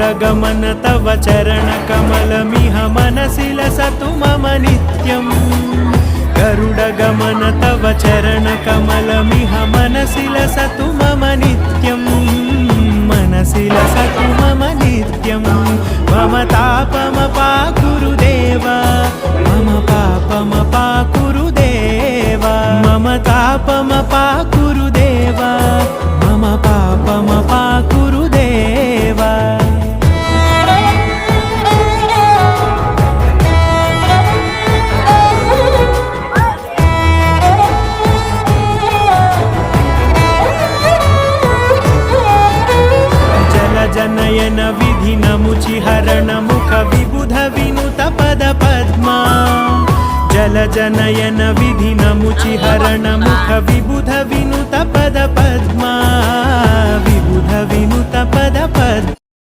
गरुडगमन तव चरणकमलमिह मनसि लसतु मम नित्यम् गरुडगमन तव चरणकमलमिह मनसि लसतु मम नित्यम् मनसि लसतु मम नित्यम् मम तापमपाकुरु देव मम पापमपाकुरु देव मम तापमपाकुरु देव मम पापमपाकुरु देव जनयन विधिनमुचिहरण मुख विबुध विनुत पद पद्मा जल जनयन विधिनमुचिहरण मुख विबुध विनुत पद पद्मा विबुध विनुत पद पद्मा